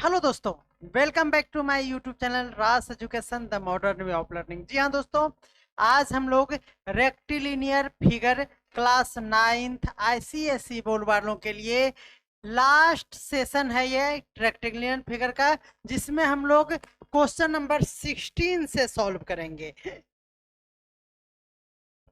Hello दोस्तों, welcome back to my YouTube channel Ras education the modern way of learning. जी हाँ दोस्तों, आज हम लोग rectilinear figure class 9th ICSE board वालों के लिए लास्ट सेशन है ये रेक्टिलिनियर फिगर का, जिसमें हम लोग क्वेश्चन नंबर 16 से सॉल्व करेंगे।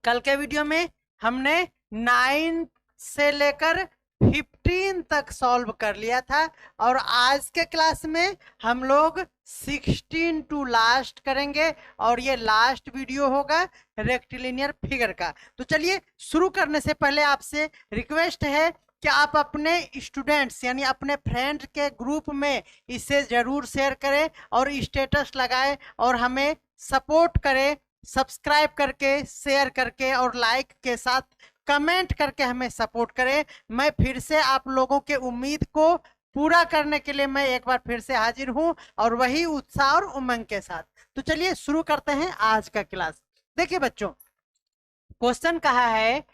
कल के वीडियो में हमने 9 से लेकर 15 तक सॉल्व कर लिया था और आज के क्लास में हम लोग 16 टू लास्ट करेंगे और ये लास्ट वीडियो होगा रेक्टिलिनियर फिगर का। तो चलिए शुरू करने से पहले आपसे रिक्वेस्ट है कि आप अपने स्टूडेंट्स यानी अपने फ्रेंड के ग्रुप में इसे जरूर शेयर करें और स्टेटस लगाएं और हमें सपोर्ट करें, सब्सक्राइब करके, शेयर करके और लाइक के साथ कमेंट करके हमें सपोर्ट करें। मैं फिर से आप लोगों के उम्मीद को पूरा करने के लिए मैं एक बार फिर से हाजिर हूं और वही उत्साह और उमंग के साथ। तो चलिए शुरू करते हैं आज का क्लास। देखिए बच्चों, क्वेश्चन कहा है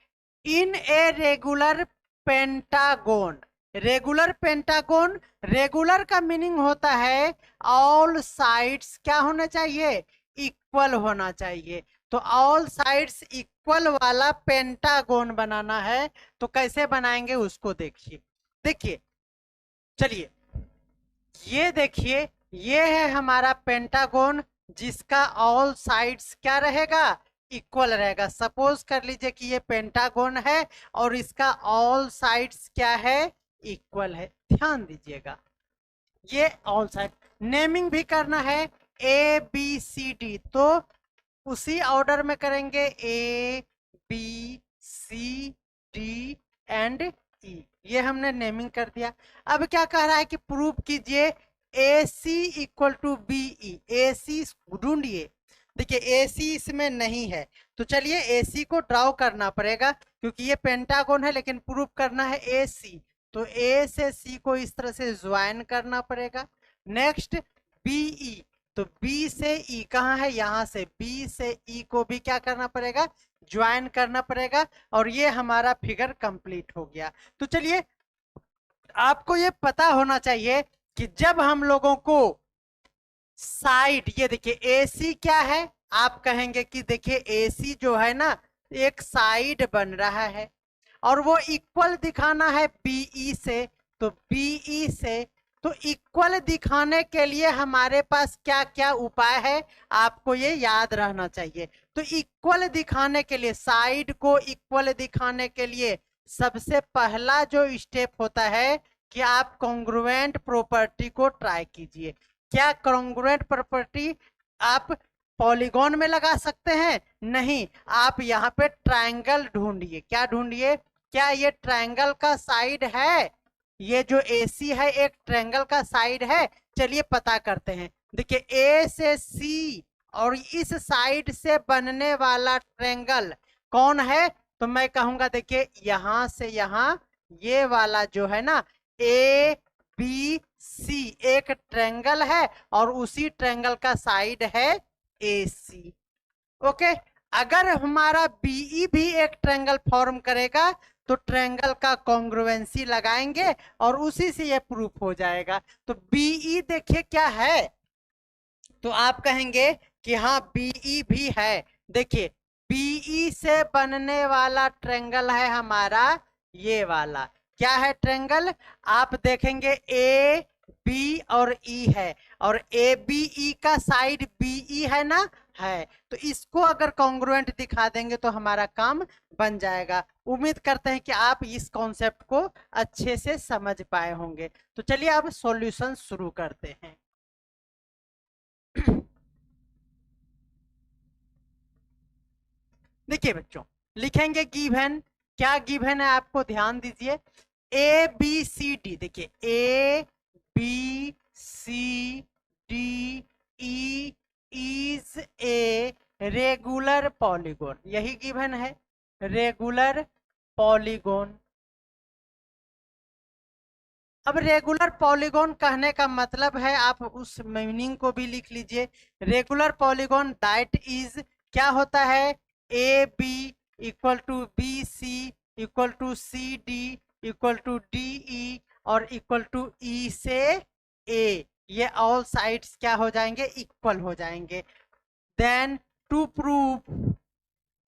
in a regular pentagon. Regular pentagon, regular का मीनिंग होता है ऑल साइड्स क्या होना चाहिए, इक्वल होना चाहिए। तो ऑल साइड्स इक्वल वाला पेंटागोन बनाना है, तो कैसे बनाएंगे उसको देखिए। देखिए चलिए, ये देखिए, ये है हमारा पेंटागोन जिसका ऑल साइड्स क्या रहेगा, इक्वल रहेगा। सपोज कर लीजिए कि ये पेंटागोन है और इसका ऑल साइड्स क्या है, इक्वल है। ध्यान दीजिएगा, ये ऑल साइड नेमिंग भी करना है ए बी सी डी, तो उसी ऑर्डर में करेंगे A B C D and E. ये हमने नेमिंग कर दिया। अब क्या कह रहा है कि प्रूव कीजिए ए सी इक्वल टू बी ई। ए सी ढूंढिए। देखिए ए सी इसमें नहीं है, तो चलिए ए सी को ड्रॉ करना पड़ेगा क्योंकि ये पेंटागोन है, लेकिन प्रूव करना है ए सी, तो ए से सी को इस तरह से ज्वाइन करना पड़ेगा। नेक्स्ट बी ई, तो बी से ई कहाँ है, यहां से बी से ई को भी क्या करना पड़ेगा, ज्वाइन करना पड़ेगा और ये हमारा फिगर कंप्लीट हो गया। तो चलिए, आपको ये पता होना चाहिए कि जब हम लोगों को साइड, ये देखिए एसी क्या है, आप कहेंगे कि देखिए एसी जो है ना एक साइड बन रहा है और वो इक्वल दिखाना है बीई से, तो बीई से तो इक्वल दिखाने के लिए हमारे पास क्या क्या उपाय है, आपको ये याद रहना चाहिए। तो इक्वल दिखाने के लिए, साइड को इक्वल दिखाने के लिए सबसे पहला जो स्टेप होता है कि आप कॉन्ग्रुएंट प्रॉपर्टी को ट्राई कीजिए। क्या कॉन्ग्रुएंट प्रॉपर्टी आप पॉलीगॉन में लगा सकते हैं? नहीं, आप यहाँ पे ट्रायंगल ढूंढिए। क्या ढूंढिए? क्या ये ट्रायंगल का साइड है? ये जो AC है एक ट्रायंगल का साइड है। चलिए पता करते हैं। देखिए A से C और इस साइड से बनने वाला ट्रायंगल कौन है, तो मैं कहूंगा देखिए यहां से यहां ये वाला जो है ना ABC एक ट्रायंगल है और उसी ट्रायंगल का साइड है AC। ओके, अगर हमारा BE भी एक ट्रायंगल फॉर्म करेगा तो ट्रायंगल का कॉन्ग्रुएंसी लगाएंगे और उसी से ये प्रूफ हो जाएगा। तो BE देखिए क्या है, तो आप कहेंगे कि हाँ BE भी है। देखिए BE से बनने वाला ट्रायंगल है हमारा ये वाला। क्या है ट्रायंगल? आप देखेंगे ए बी और ई है और ए बी ई का साइड बीई है ना, है। तो इसको अगर कॉन्ग्रुएंट दिखा देंगे तो हमारा काम बन जाएगा। उम्मीद करते हैं कि आप इस कॉन्सेप्ट को अच्छे से समझ पाए होंगे। तो चलिए अब सॉल्यूशन शुरू करते हैं। देखिए बच्चों, लिखेंगे गिवन। क्या गिवन है आपको ध्यान दीजिए, ए बी सी डी। देखिए A B C D E is a regular polygon, यही गिवन है, रेगुलर पॉलीगोन। अब रेगुलर पॉलीगोन कहने का मतलब है, आप उस मीनिंग को भी लिख लीजिए। रेगुलर पॉलीगोन दैट इज, क्या होता है, A B equal to B C equal to C D equal to D E और इक्वल टू ई से ए, ये ऑल साइड्स क्या हो जाएंगे, इक्वल हो जाएंगे। देन टू प्रूव,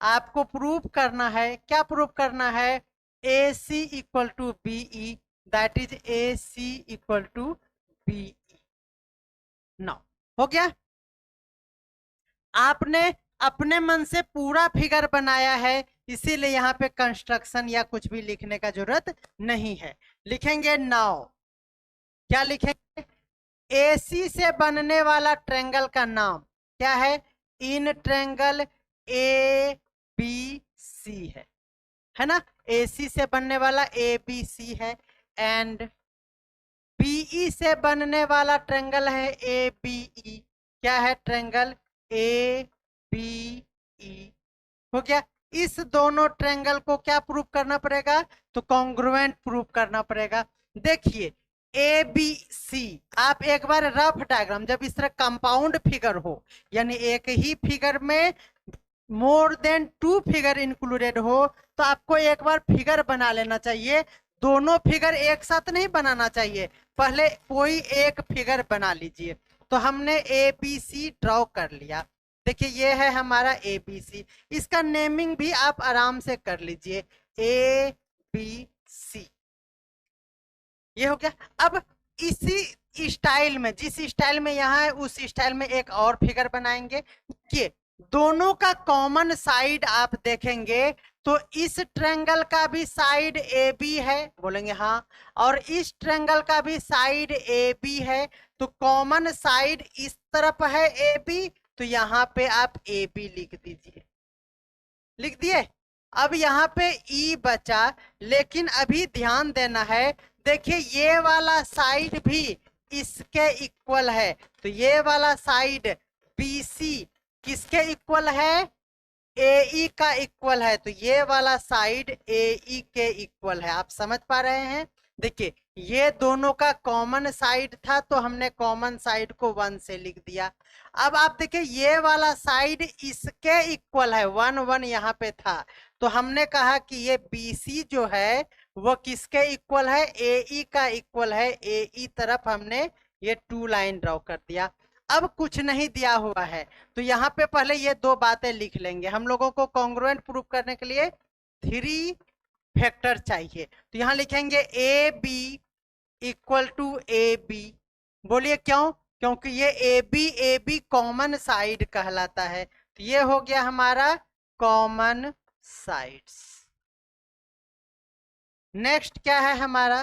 आपको प्रूव करना है, क्या प्रूव करना है, A C equal to B E, that is A C equal to B E. Now हो गया। आपने अपने मन से पूरा फिगर बनाया है, इसीलिए यहाँ पे कंस्ट्रक्शन या कुछ भी लिखने का जरूरत नहीं है। लिखेंगे नाउ, क्या लिखेंगे, एसी से बनने वाला ट्रायंगल का नाम क्या है, इन ट्रायंगल ए बी सी है ना, एसी से बनने वाला ए बी सी है। एंड बीई से बनने वाला ट्रायंगल है ए बी ई, क्या है, ट्रायंगल ए बी ई। हो गया। इस दोनों ट्रायंगल को क्या प्रूव करना पड़ेगा, तो कॉन्ग्रुएंट प्रूव करना पड़ेगा। देखिए ए बी सी, आप एक बार रफ डायग्राम, जब इस तरह कंपाउंड फिगर हो, यानी एक ही फिगर में मोर देन 2 फिगर इंक्लूडेड हो, तो आपको एक बार फिगर बना लेना चाहिए। दोनों फिगर एक साथ नहीं बनाना चाहिए, पहले कोई एक फिगर बना लीजिए। तो हमने ए बी सी ड्रॉ कर लिया। देखिए ये है हमारा ए बी सी, इसका नेमिंग भी आप आराम से कर लीजिए, ए बी सी, ये हो गया। अब इसी स्टाइल में, जिस स्टाइल में यहाँ है उस स्टाइल में एक और फिगर बनाएंगे। ये दोनों का कॉमन साइड आप देखेंगे तो इस ट्रायंगल का भी साइड ए बी है, बोलेंगे हाँ, और इस ट्रायंगल का भी साइड ए बी है। तो कॉमन साइड इस तरफ है ए बी, तो यहाँ पे आप ए बी लिख दीजिए, लिख दिए। अब यहाँ पे ई बचा, लेकिन अभी ध्यान देना है, देखिए ये वाला साइड भी इसके इक्वल है, तो ये वाला साइड बी सी किसके इक्वल है, ए का इक्वल है, तो ये वाला साइड ए के इक्वल है। आप समझ पा रहे हैं। देखिए ये दोनों का कॉमन साइड था, तो हमने कॉमन साइड को 1 से लिख दिया। अब आप देखिए ये वाला साइड इसके इक्वल है, 1 1 यहाँ पे था, तो हमने कहा कि ये BC जो है वो किसके इक्वल है, AE का इक्वल है। AE तरफ हमने ये 2 लाइन ड्रॉ कर दिया। अब कुछ नहीं दिया हुआ है, तो यहाँ पे पहले ये 2 बातें लिख लेंगे। हम लोगों को कॉन्ग्रुएंट प्रूफ करने के लिए 3 फैक्टर चाहिए, तो यहाँ लिखेंगे A B equal to A B. बोलिए क्यों, क्योंकि ये ए बी कॉमन साइड कहलाता है, तो ये हो गया हमारा कॉमन साइड्स। नेक्स्ट क्या है हमारा,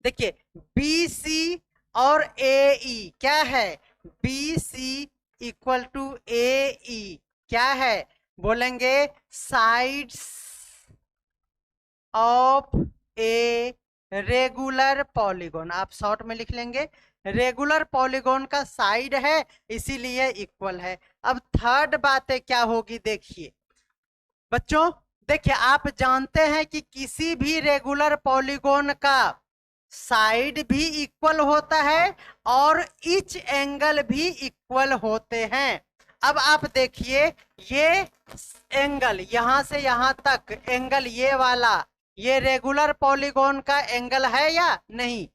देखिए बी सी और ए ई क्या है, बी सी इक्वल टू ए ई क्या है, बोलेंगे sides of a regular polygon. आप शॉर्ट में लिख लेंगे, रेगुलर पॉलीगॉन का साइड है इसीलिए इक्वल है। अब थर्ड बात क्या होगी, देखिए बच्चों, देखिए आप जानते हैं कि किसी भी रेगुलर पॉलीगॉन का साइड भी इक्वल होता है और ईच एंगल भी इक्वल होते हैं। अब आप देखिए ये एंगल यहां से यहां तक एंगल ये वाला, ये रेगुलर पॉलीगॉन का एंगल है या नहीं,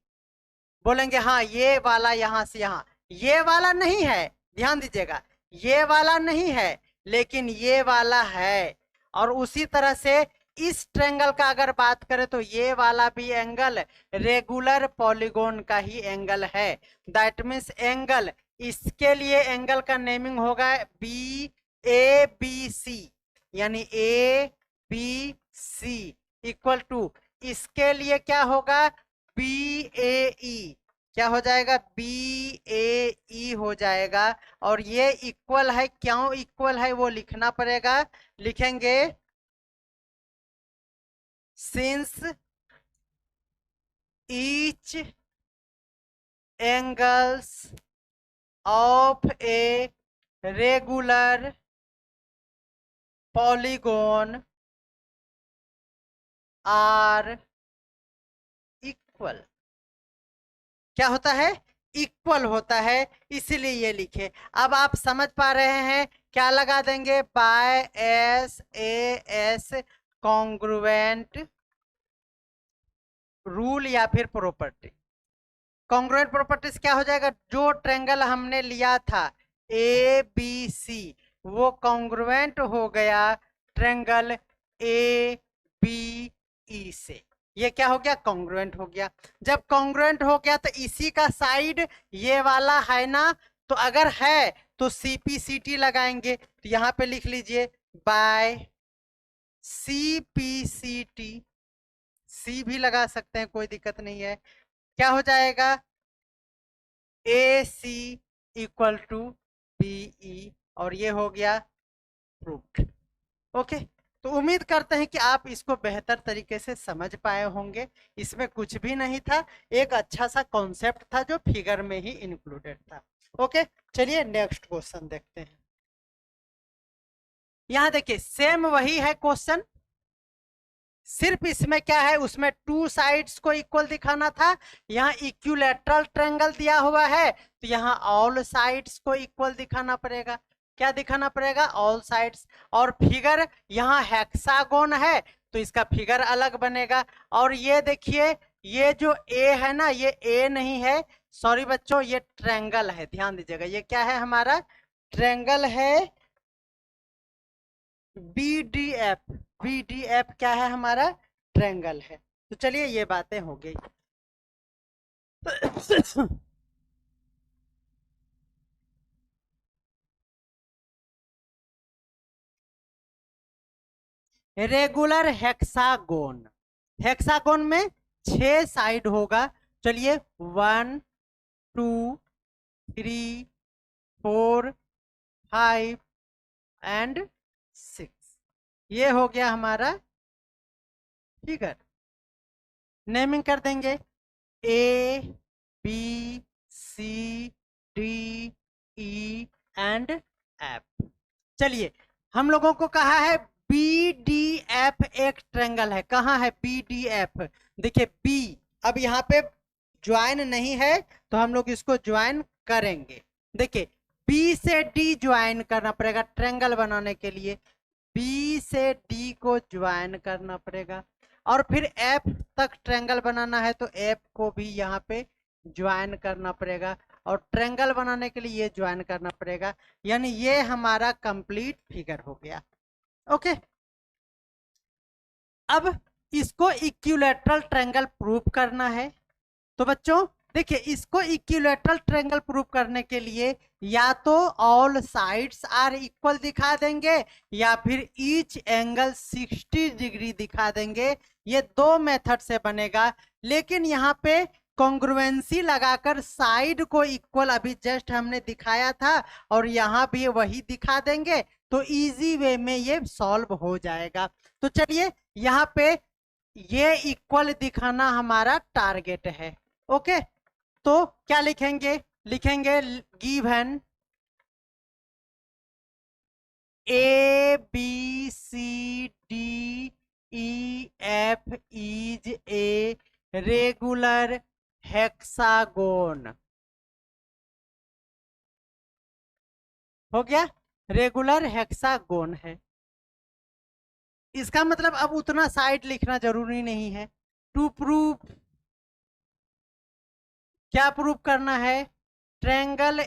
बोलेंगे हाँ, ये वाला यहां से यहां, ये वाला नहीं है, ध्यान दीजिएगा, ये वाला नहीं है, लेकिन ये वाला है। और उसी तरह से इस ट्रायंगल का अगर बात करें तो ये वाला भी एंगल रेगुलर पॉलीगॉन का ही एंगल है। दैट मीन्स एंगल, इसके लिए एंगल का नेमिंग होगा बी ए बी सी, यानी A B C equal to, इसके लिए क्या होगा, बी ए ई, क्या हो जाएगा, बी ए ई हो जाएगा। और ये इक्वल है, क्यों इक्वल है वो लिखना पड़ेगा, लिखेंगे since each angles of a regular polygon are equal। क्या होता है, इक्वल होता है, इसीलिए ये लिखे। अब आप समझ पा रहे हैं, क्या लगा देंगे, by S A S congruent rule या फिर प्रॉपर्टी। कॉन्ग्रुएंट प्रॉपर्टीज क्या हो जाएगा, जो ट्रायंगल हमने लिया था ए बी सी वो कॉन्ग्रुएंट हो गया ट्रायंगल ए बी ई से। ये क्या हो गया, कॉन्ग्रुएंट हो गया। जब कॉन्ग्रुएंट हो गया तो इसी का साइड ये वाला है ना, तो अगर है तो सीपीसीटी लगाएंगे, तो यहां पे लिख लीजिए बाय सीपीसीटी, सी भी लगा सकते हैं कोई दिक्कत नहीं है। क्या हो जाएगा, ए सी इक्वल टू बीई, और ये हो गया प्रूव्ड। ओके, तो उम्मीद करते हैं कि आप इसको बेहतर तरीके से समझ पाए होंगे। इसमें कुछ भी नहीं था, एक अच्छा सा कॉन्सेप्ट था जो फिगर में ही इंक्लूडेड था। ओके, चलिए नेक्स्ट क्वेश्चन देखते हैं। यहां देखिए सेम वही है क्वेश्चन, सिर्फ इसमें क्या है, उसमें टू साइड्स को इक्वल दिखाना था, यहाँ इक्विलैटरल ट्रायंगल दिया हुआ है तो यहाँ ऑल साइड्स को इक्वल दिखाना पड़ेगा। क्या दिखाना पड़ेगा, ऑल साइड्स। और फिगर यहाँ हेक्सागोन है तो इसका फिगर अलग बनेगा। और ये देखिए ये जो ए है ना, ये ए नहीं है, सॉरी बच्चों, ये ट्रायंगल है, ध्यान दीजिएगा। ये क्या है, हमारा ट्रायंगल है BDF। BDF क्या है, हमारा ट्रायंगल है। तो चलिए ये बातें हो गई। रेगुलर हेक्सागोन, हेक्सागोन में 6 साइड होगा। चलिए 1 2 3 4 5 एंड 6, ये हो गया हमारा फिगर। नेमिंग कर देंगे A B C D E and F. चलिए हम लोगों को कहा है BDF एक ट्रायंगल है, कहाँ है BDF, देखिए B, अब यहाँ पे ज्वाइन नहीं है तो हम लोग इसको ज्वाइन करेंगे। देखिए B से D ज्वाइन करना पड़ेगा ट्रायंगल बनाने के लिए, B से D को ज्वाइन करना पड़ेगा, और फिर F तक ट्रायंगल बनाना है तो F को भी यहाँ पे ज्वाइन करना पड़ेगा, और ट्रायंगल बनाने के लिए ये ज्वाइन करना पड़ेगा। यानी ये हमारा कंप्लीट फिगर हो गया। ओके, अब इसको इक्विलैटरल ट्रायंगल प्रूव करना है। तो बच्चों देखिए इसको इक्विलैटरल ट्रायंगल प्रूव करने के लिए या तो ऑल साइड्स आर इक्वल दिखा देंगे या फिर ईच एंगल 60 डिग्री दिखा देंगे। ये दो मेथड से बनेगा, लेकिन यहाँ पे कॉन्ग्रुएंसी लगाकर साइड को इक्वल अभी जस्ट हमने दिखाया था और यहाँ भी वही दिखा देंगे तो इजी वे में ये सॉल्व हो जाएगा। तो चलिए यहाँ पे ये इक्वल दिखाना हमारा टारगेट है। ओके, तो क्या लिखेंगे, लिखेंगे given A B C D E F is a regular hexagon. हो गया, रेगुलर हेक्सागोन है। इसका मतलब अब उतना साइड लिखना जरूरी नहीं है। टू प्रूव, क्या प्रूव करना है, triangle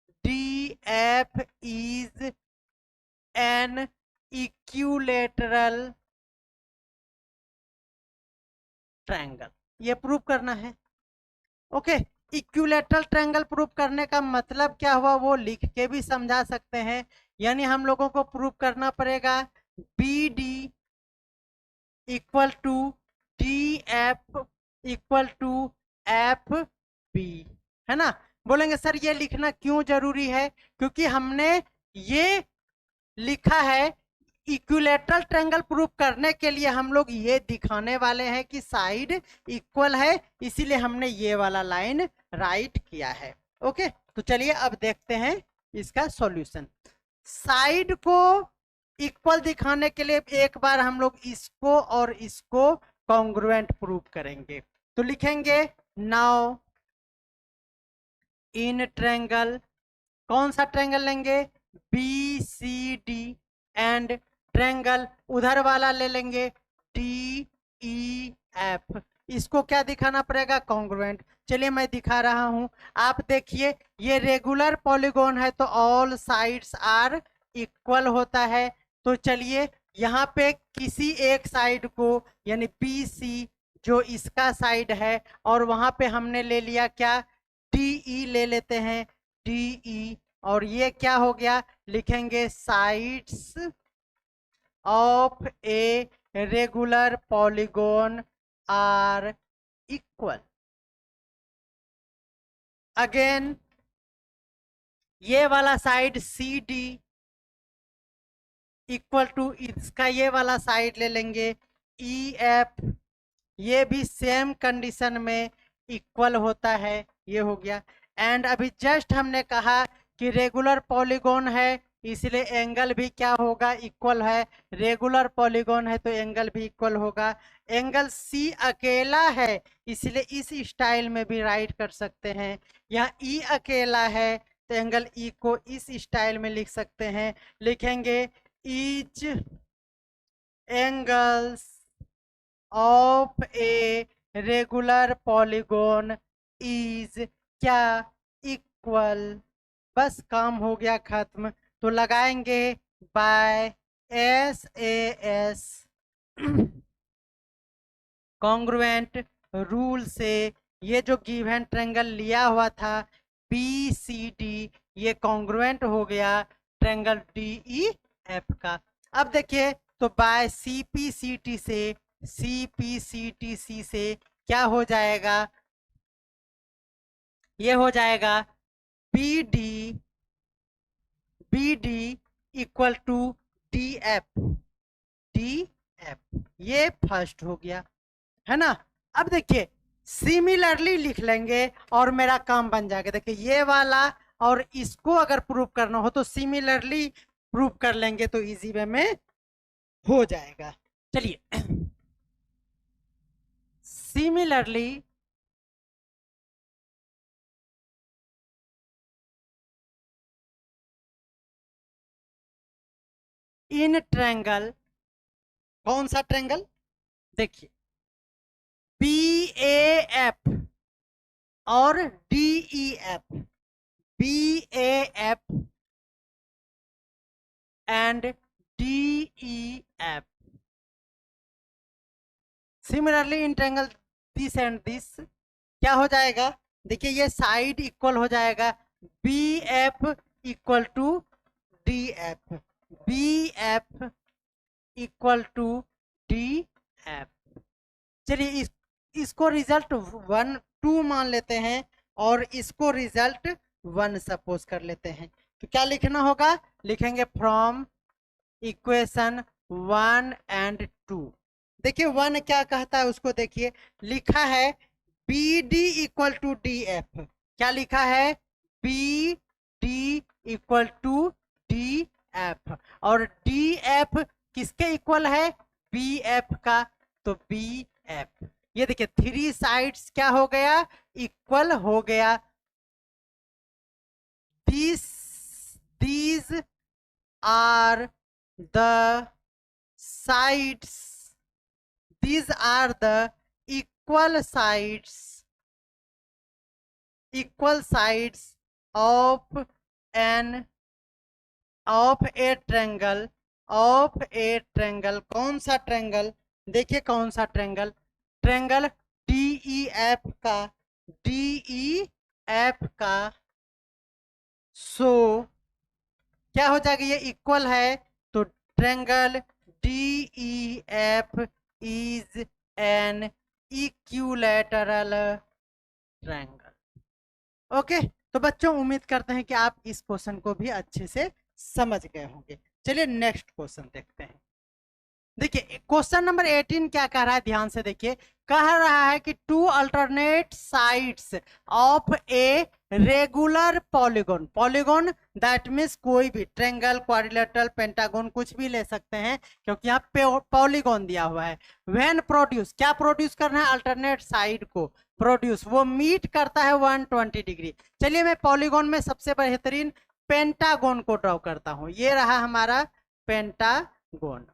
BDF is an equilateral triangle, ये प्रूव करना है। ओके, इक्विलैटरल ट्रायंगल प्रूव करने का मतलब क्या हुआ वो लिख के भी समझा सकते हैं। यानी हम लोगों को प्रूव करना पड़ेगा BD equal to DF equal to FB, है ना। बोलेंगे सर ये लिखना क्यों जरूरी है, क्योंकि हमने ये लिखा है इक्विलैटरल ट्रायंगल प्रूव करने के लिए हम लोग ये दिखाने वाले हैं कि साइड इक्वल है, इसीलिए हमने ये वाला लाइन राइट किया है। ओके, तो चलिए अब देखते हैं इसका सॉल्यूशन। साइड को इक्वल दिखाने के लिए एक बार हम लोग इसको और इसको कॉन्ग्रुएंट प्रूव करेंगे। तो लिखेंगे नाउ इन ट्रायंगल, कौन सा ट्रायंगल लेंगे, BCD, एंड ट्रायंगल उधर वाला ले लेंगे DEF, इसको क्या दिखाना पड़ेगा, कॉन्ग्रुएंट। चलिए मैं दिखा रहा हूं, आप देखिए ये रेगुलर पॉलीगॉन है तो ऑल साइड्स आर इक्वल होता है। तो चलिए यहाँ पे किसी एक साइड को यानी बी सी जो इसका साइड है, और वहां पे हमने ले लिया क्या, डी ई ले लेते हैं, डी ई, और ये क्या हो गया, लिखेंगे sides of a regular polygon are equal. Again ये वाला side C D equal to इसका ये वाला साइड ले लेंगे ई एफ, ये भी सेम कंडीशन में इक्वल होता है, ये हो गया। एंड अभी जस्ट हमने कहा कि रेगुलर पॉलीगॉन है इसलिए एंगल भी क्या होगा, इक्वल है। रेगुलर पॉलीगॉन है तो एंगल भी इक्वल होगा। एंगल सी अकेला है इसलिए इस स्टाइल में भी राइट कर सकते हैं। यहाँ ई अकेला है तो एंगल ई को इस स्टाइल में लिख सकते हैं, लिखेंगे each angles of a regular polygon is क्या, इक्वल। बस काम हो गया खत्म। तो लगाएंगे by S A S congruent rule से ये जो गिवन ट्रायंगल लिया हुआ था बी सी डी, ये कॉन्ग्रुएंट हो गया ट्रायंगल डी ई एफ का। अब देखिए तो by C P C T से, C P C T C से क्या हो जाएगा, ये हो जाएगा B D equal to D F, D F, ये फर्स्ट हो गया है ना। अब देखिए सिमिलरली लिख लेंगे और मेरा काम बन जाएगा। देखिए ये वाला और इसको अगर प्रूव करना हो तो सिमिलरली प्रूव कर लेंगे तो इजी वे में हो जाएगा। चलिए सिमिलरली इन ट्रायंगल, कौन सा ट्रायंगल, देखिए बी ए एफ और D E F, B A F and D E F, similarly in triangle this and this क्या हो जाएगा, देखिए ये साइड इक्वल हो जाएगा B F equal to D F, B F equal to D F. चलिए इसको रिजल्ट 1 2 मान लेते हैं और इसको रिजल्ट 1 सपोज कर लेते हैं। तो क्या लिखना होगा, लिखेंगे फ्रॉम इक्वेशन 1 एंड 2। देखिए 1 क्या कहता है उसको देखिए, लिखा है B D equal to D F, क्या लिखा है, B D equal to D F, और डी एफ किसके इक्वल है, बी एफ का, तो बी एफ। ये देखिए 3 साइड्स क्या हो गया, इक्वल हो गया। these are the sides, these are the equal sides of a triangle, कौन सा ट्रायंगल, देखिए कौन सा triangle, triangle D E F का, सो क्या हो जाएगा, ये इक्वल है तो triangle D E F is an equilateral triangle. Okay, तो बच्चों उम्मीद करते हैं कि आप इस क्वेश्चन को भी अच्छे से समझ गए होंगे। चलिए नेक्स्ट क्वेश्चन देखते हैं। देखिए क्वेश्चन नंबर 18 क्या कह रहा है, ध्यान से देखिए। कह रहा है कि 2 alternate sides of a regular polygon, polygon that means कोई भी ट्रायंगल, क्वाड्रिलेटरल, पेंटागन कुछ भी ले सकते हैं क्योंकि यहाँ पॉलीगॉन दिया हुआ है। व्हेन प्रोड्यूस, क्या प्रोड्यूस करना है, अल्टरनेट साइड को प्रोड्यूस, वो मीट करता है 120 डिग्री। चलिए मैं पॉलीगॉन में सबसे बेहतरीन पेंटागन को ड्रॉ करता हूं। ये रहा हमारा पेंटागन,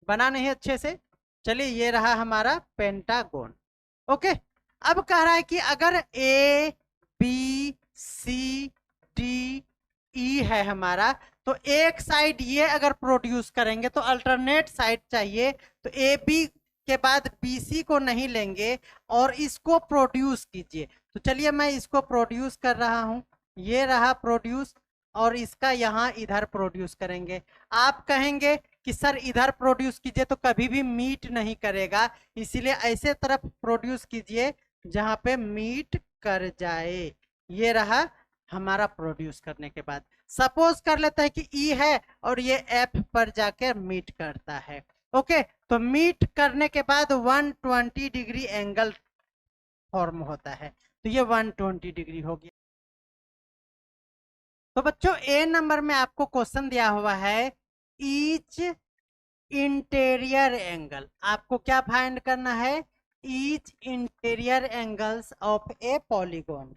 बना नहीं अच्छे से, चलिए ये रहा हमारा पेंटागोन। ओके, अब कह रहा है कि अगर ए बी सी डी ई है हमारा, तो एक साइड ये अगर प्रोड्यूस करेंगे तो अल्टरनेट साइड चाहिए, तो ए बी के बाद बी सी को नहीं लेंगे और इसको प्रोड्यूस कीजिए। तो चलिए मैं इसको प्रोड्यूस कर रहा हूं, ये रहा प्रोड्यूस, और इसका यहाँ इधर प्रोड्यूस करेंगे। आप कहेंगे कि सर इधर प्रोड्यूस कीजिए तो कभी भी मीट नहीं करेगा, इसीलिए ऐसे तरफ प्रोड्यूस कीजिए जहां पे मीट कर जाए। ये रहा हमारा प्रोड्यूस करने के बाद। सपोज कर लेते हैं कि ई है और ये एफ पर जाकर मीट करता है। ओके, तो मीट करने के बाद 120 डिग्री एंगल फॉर्म होता है, तो ये 120 डिग्री हो गया। तो बच्चों ए नंबर में आपको क्वेश्चन दिया हुआ है ईच इंटीरियर एंगल। आपको क्या फाइंड करना है? Each interior angles of A polygon.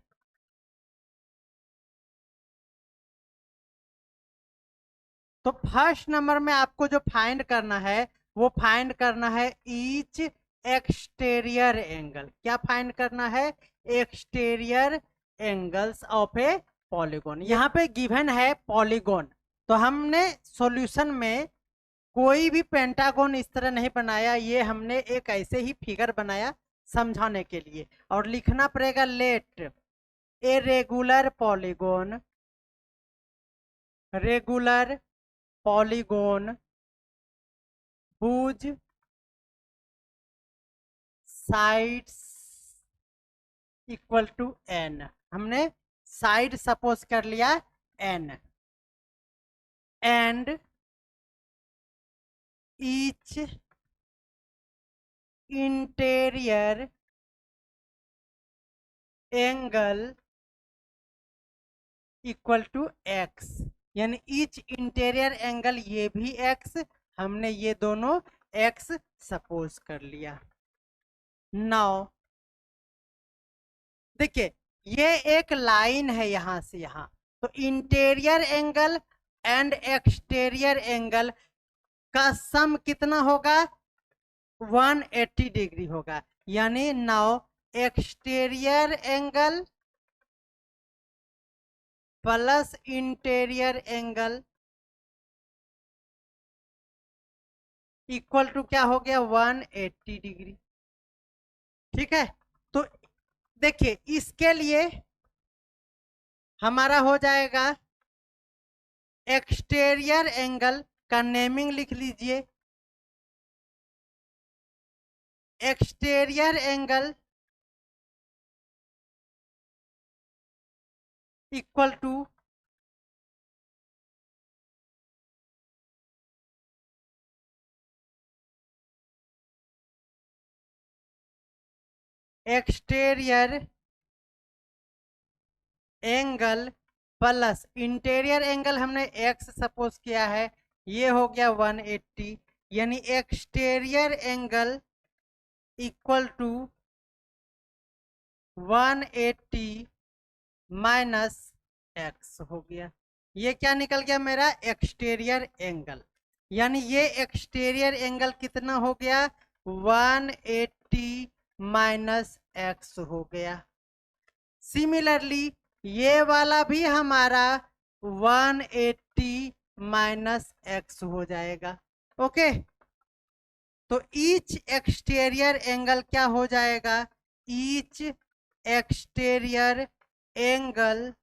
तो फर्स्ट नंबर में आपको जो फाइंड करना है वो फाइंड करना है ईच एक्सटीरियर एंगल। क्या फाइंड करना है? Exterior angles of A polygon. यहाँ पे गिवन है पॉलीगॉन, तो हमने सॉल्यूशन में कोई भी पेंटागन इस तरह नहीं बनाया, ये हमने एक ऐसे ही फिगर बनाया समझाने के लिए। और लिखना पड़ेगा let a regular polygon, regular polygon whose sides equal to n। हमने साइड सपोज कर लिया n, and each interior angle equal to x, यानी ईच इंटीरियर एंगल ये भी x, हमने ये दोनों x सपोज कर लिया। नाउ देखिए ये एक लाइन है यहां से यहां, तो interior angle and exterior angle का सम कितना होगा? 180 डिग्री होगा। यानी now exterior angle plus interior angle equal to क्या हो गया? 180 डिग्री। ठीक है, तो देखिए इसके लिए हमारा हो जाएगा एक्सटीरियर एंगल का नेमिंग लिख लीजिए। Exterior angle equal to exterior angle plus interior angle, हमने एक्स सपोज किया है, ये हो गया 180, यानी exterior angle equal to 180 minus x हो गया। ये क्या निकल गया मेरा? Exterior angle. यानी ये एक्सटीरियर एंगल कितना हो गया? 180 माइनस एक्स हो गया। सिमिलरली ये वाला भी हमारा 180 माइनस एक्स हो जाएगा। ओके, तो ईच एक्सटीरियर एंगल क्या हो जाएगा? Each exterior angle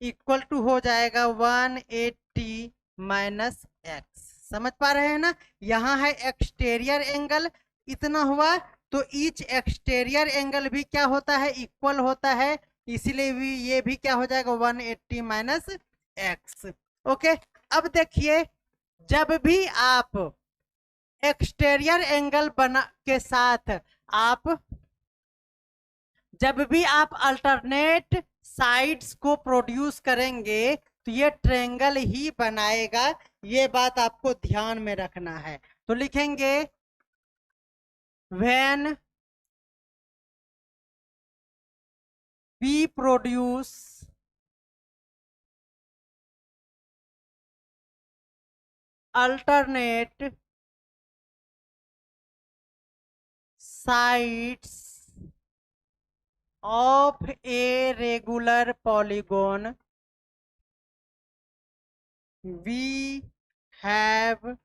equal to हो जाएगा 180 माइनस एक्स। समझ पा रहे हैं ना? यहाँ है एक्सटीरियर एंगल इतना हुआ, तो ईच एक्सटीरियर एंगल भी क्या होता है? इक्वल होता है, इसीलिए भी ये भी क्या हो जाएगा? 180 माइनस एक्स। ओके, अब देखिए जब भी आप एक्सटीरियर एंगल बना के साथ जब भी आप अल्टरनेट साइड्स को प्रोड्यूस करेंगे तो ये ट्रायंगल ही बनाएगा। ये बात आपको ध्यान में रखना है। तो लिखेंगे when we produce alternate sides of a regular polygon, we have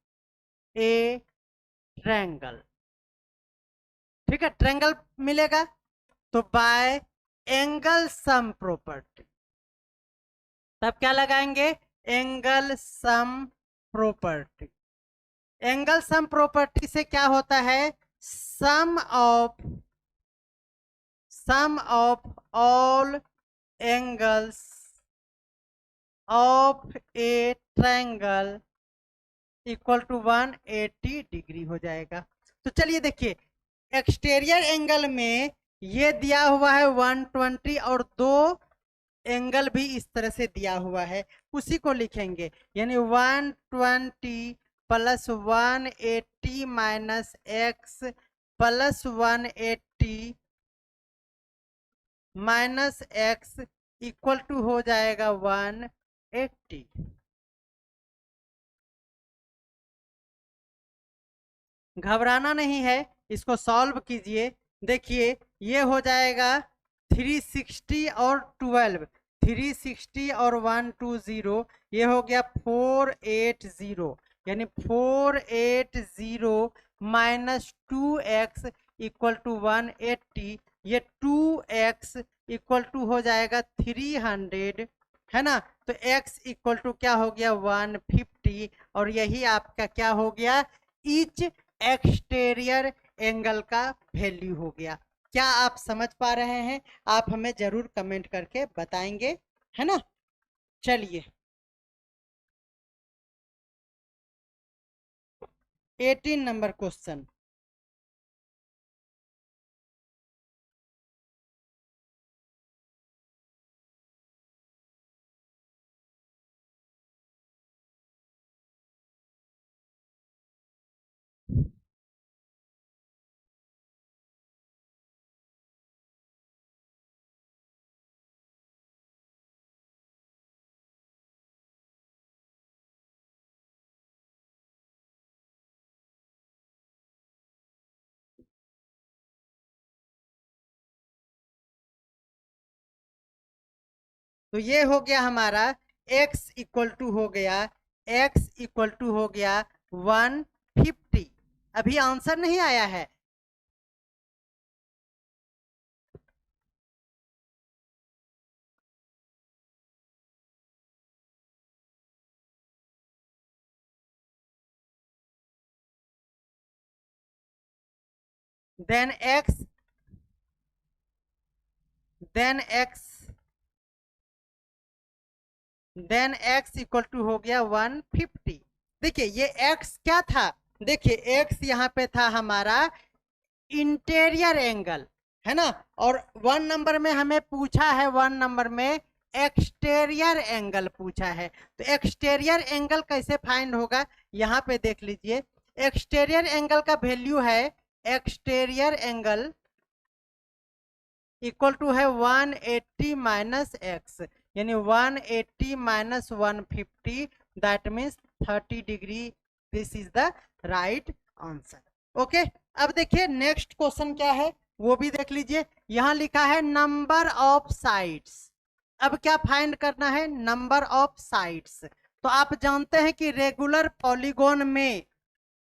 a triangle। ठीक है, ट्रायंगल मिलेगा तो बाय एंगल सम प्रॉपर्टी, तब क्या लगाएंगे, angle sum property. Angle sum property से क्या होता है, sum of all angles of a triangle equal to 180 degree हो जाएगा। तो चलिए देखिए, एक्सटीरियर एंगल में ये दिया हुआ है 120 और दो एंगल भी इस तरह से दिया हुआ है, उसी को लिखेंगे, यानी 120 plus 180 minus x plus 180 minus x equal to हो जाएगा 180। घबराना नहीं है, इसको सॉल्व कीजिए। देखिए ये हो जाएगा 360 और 12, 360 और 120, ये हो गया 480, यानी 480 माइनस 2x इक्वल टू 180, ये 2x इक्वल टू हो जाएगा 300, है ना। तो x इक्वल टू क्या हो गया 150, और यही आपका क्या हो गया, ईच एक्सटीरियर एंगल का वैल्यू हो गया। क्या आप समझ पा रहे हैं, आप हमें जरूर कमेंट करके बताएंगे, है ना। चलिए 18 नंबर क्वेश्चन, तो ये हो गया हमारा x इक्वल टू हो गया, x इक्वल टू हो गया 150। अभी आंसर नहीं आया है, देन x इक्वल टू हो गया 150। देखिए ये x क्या था, देखिए x यहाँ पे था हमारा इंटीरियर एंगल, है ना, और 1 नंबर में हमें पूछा है, 1 नंबर में एक्सटीरियर एंगल पूछा है। तो एक्सटीरियर एंगल कैसे फाइंड होगा, यहाँ पे देख लीजिए, एक्सटीरियर एंगल का वैल्यू है, एक्सटीरियर एंगल इक्वल टू है 180 माइनस एक्स, यानी 180 minus 150, that means 30 degree. This is the right answer. Okay, अब देखिए नेक्स्ट क्वेश्चन क्या है वो भी देख लीजिए। यहां लिखा है नंबर ऑफ साइड्स। अब क्या फाइंड करना है, नंबर ऑफ साइड्स। तो आप जानते हैं कि रेगुलर पॉलीगोन में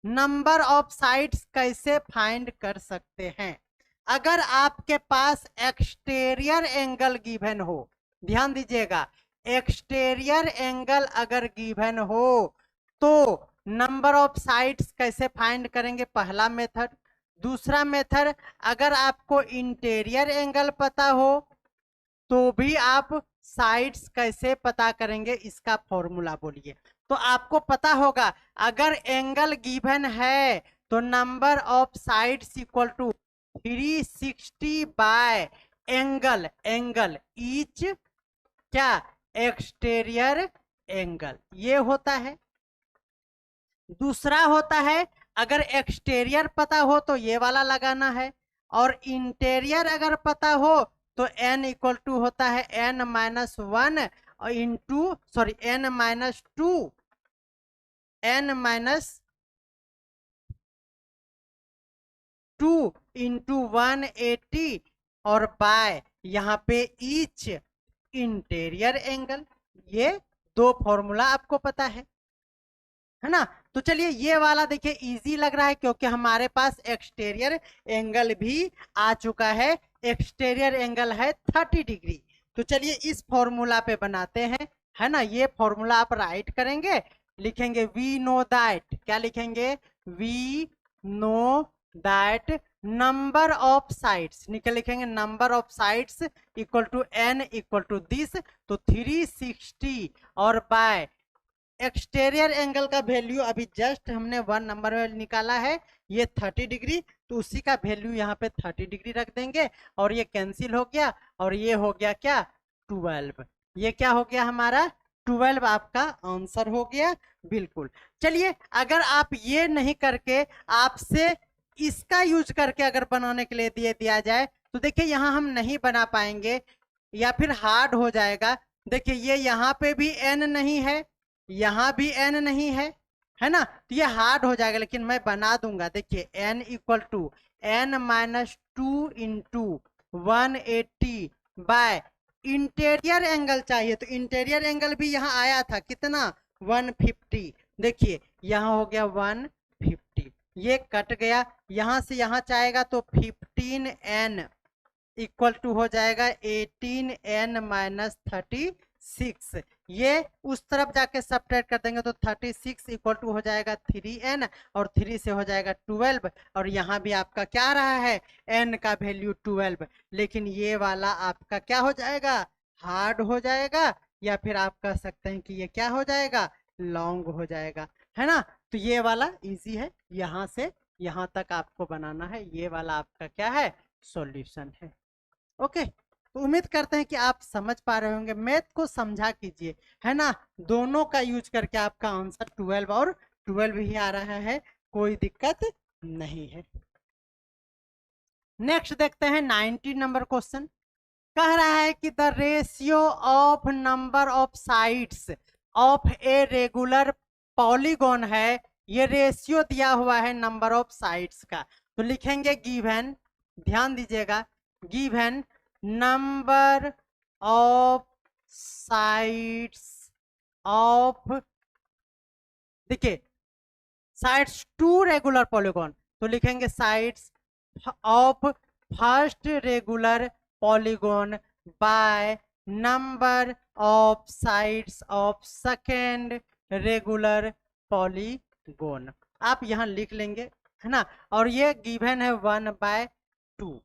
नंबर ऑफ साइड्स कैसे फाइंड कर सकते हैं। अगर आपके पास एक्सटीरियर एंगल गिवन हो, ध्यान दीजिएगा, एक्सटीरियर एंगल अगर गिवन हो तो नंबर ऑफ साइड्स कैसे फाइंड करेंगे, पहला मेथड। दूसरा मेथड, अगर आपको इंटीरियर एंगल पता हो तो भी आप साइड्स कैसे पता करेंगे, इसका फॉर्मूला बोलिए। तो आपको पता होगा, अगर एंगल गिवन है तो number of sides equal to 360 by angle each क्या, एक्सटीरियर एंगल, ये होता है। दूसरा होता है, अगर एक्सटीरियर पता हो तो ये वाला लगाना है, और इंटीरियर अगर पता हो तो n इक्वल टू होता है n minus one into sorry n minus two, n minus 2 into 180 और बाय यहाँ पे ईच इंटीरियर एंगल। ये दो फॉर्मूला आपको पता है ना। तो चलिए ये वाला देखिए इजी लग रहा है क्योंकि हमारे पास एक्सटीरियर एंगल भी आ चुका है। एक्सटीरियर एंगल है 30 डिग्री। तो चलिए इस फॉर्मूला पे बनाते हैं, है ना। ये फॉर्मूला आप राइट करेंगे, लिखेंगे वी नो दैट, क्या लिखेंगे, we know that number of sides, निकल लिखेंगे number of sides equal to n equal to this, तो 360 और बाय एक्सटीरियर एंगल का वैल्यू अभी जस्ट हमने 1 नंबर में निकाला है, ये 30 डिग्री, तो उसी का वैल्यू यहाँ पे 30 डिग्री रख देंगे और ये कैंसिल हो गया और ये हो गया क्या 12। ये क्या हो गया हमारा 12 आपका आंसर हो गया। बिल्कुल। चलिए अगर आप ये नहीं करके आपसे इसका यूज करके अगर बनाने के लिए दिया जाए तो देखिए यहाँ हम नहीं बना पाएंगे या फिर हार्ड हो जाएगा। देखिए ये यहाँ पे भी n नहीं है, यहाँ भी n नहीं है ना, तो ये हार्ड हो जाएगा, लेकिन मैं बना दूंगा। देखिए n equal to n minus 2 into 180 by interior angle चाहिए, तो इंटीरियर एंगल भी यहाँ आया था कितना 150। देखिए यहाँ हो गया 150, ये कट गया, यहाँ से यहाँ जाएगा तो 15n इक्वल टू हो जाएगा 18n माइनस 36। ये उस तरफ जाके सब्ट्रैक्ट कर देंगे तो 36 इक्वल टू हो जाएगा 3n और 3 से हो जाएगा 12 और यहाँ भी आपका क्या आ रहा है n का वैल्यू 12। लेकिन ये वाला आपका क्या हो जाएगा हार्ड हो जाएगा या फिर आप कह सकते हैं कि ये क्या हो जाएगा लॉन्ग हो जाएगा, है ना। तो ये वाला इजी है, यहाँ से यहाँ तक आपको बनाना है, ये वाला आपका क्या है सॉल्यूशन है। ओके, तो उम्मीद करते हैं कि आप समझ पा रहे होंगे। मैथ को समझा कीजिए, है ना, दोनों का यूज करके आपका आंसर 12 और 12 ही आ रहा है, कोई दिक्कत नहीं है। नेक्स्ट देखते हैं 90 नंबर क्वेश्चन। कह रहा है कि the ratio of number of sides of a regular polygon है, ये रेशियो दिया हुआ है नंबर ऑफ साइड्स का, तो लिखेंगे गिवन, ध्यान दीजिएगा, given number of sides of, देखिए साइड्स टू रेगुलर पॉलीगॉन, तो लिखेंगे sides of first regular polygon by number of sides of second regular polygon. आप यहाँ लिख लेंगे, है ना, और ये गिवन है 1/2।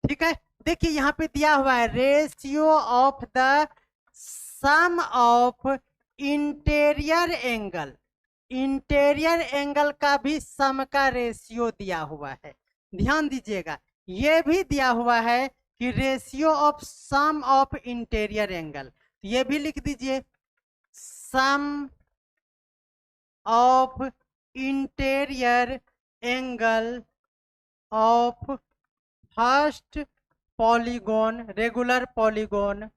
ठीक है, देखिए यहाँ पे दिया हुआ है ratio of the sum of interior angle, interior angle का भी सम का रेशियो दिया हुआ है। ध्यान दीजिएगा, ये भी दिया हुआ है कि ratio of sum of interior angle, ये भी लिख दीजिए sum of interior angle of first polygon regular polygon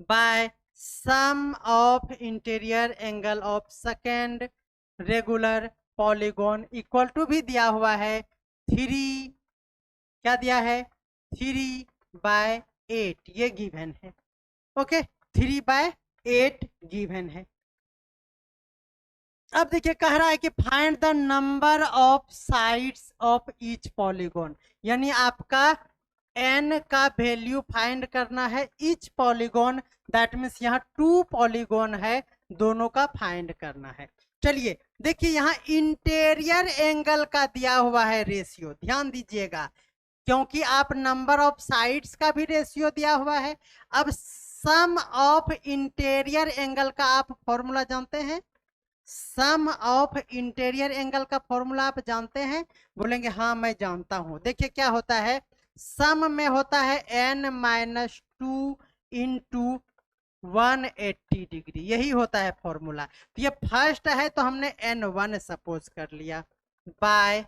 by sum of interior angle of second regular polygon equal to भी दिया हुआ है 3, क्या दिया है 3/8, ये गिवन है। ओके, 3/8 गिवन है। अब देखिए कह रहा है कि find the number of sides of each polygon, यानी आपका n का वैल्यू फाइंड करना है ईच पॉलीगॉन, दैट मीन्स यहाँ 2 पॉलीगॉन है, दोनों का फाइंड करना है। चलिए देखिए यहाँ इंटीरियर एंगल का दिया हुआ है रेशियो, ध्यान दीजिएगा, क्योंकि आप नंबर ऑफ साइड्स का भी रेशियो दिया हुआ है। अब सम ऑफ इंटीरियर एंगल का आप फॉर्मूला जानते हैं, सम ऑफ इंटीरियर एंगल का फॉर्मूला आप जानते हैं, बोलेंगे हाँ मैं जानता हूं। देखिए क्या होता है, सम में होता है n-2 इंटू 180 डिग्री, यही होता है फॉर्मूला। तो ये फर्स्ट है तो हमने n1 सपोज कर लिया, बाय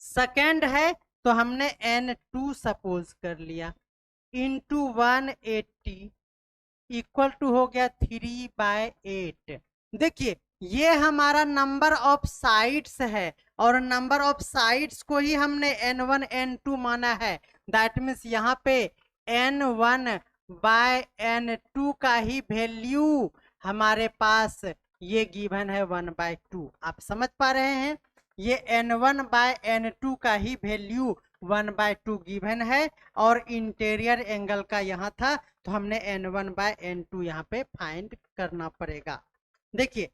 सेकेंड है तो हमने n2 सपोज कर लिया इंटू 180 इक्वल टू हो गया 3/8। देखिए ये हमारा नंबर ऑफ साइड्स है और नंबर ऑफ साइड्स को ही हमने n1 n2 माना है। दैट मीन्स यहाँ पे n1/n2 का ही वैल्यू हमारे पास ये गिवन है 1/2। आप समझ पा रहे हैं, ये n1/n2 का ही वैल्यू 1/2 गिवन है और इंटीरियर एंगल का यहाँ था तो हमने n1/n2 यहाँ पे फाइंड करना पड़ेगा। देखिए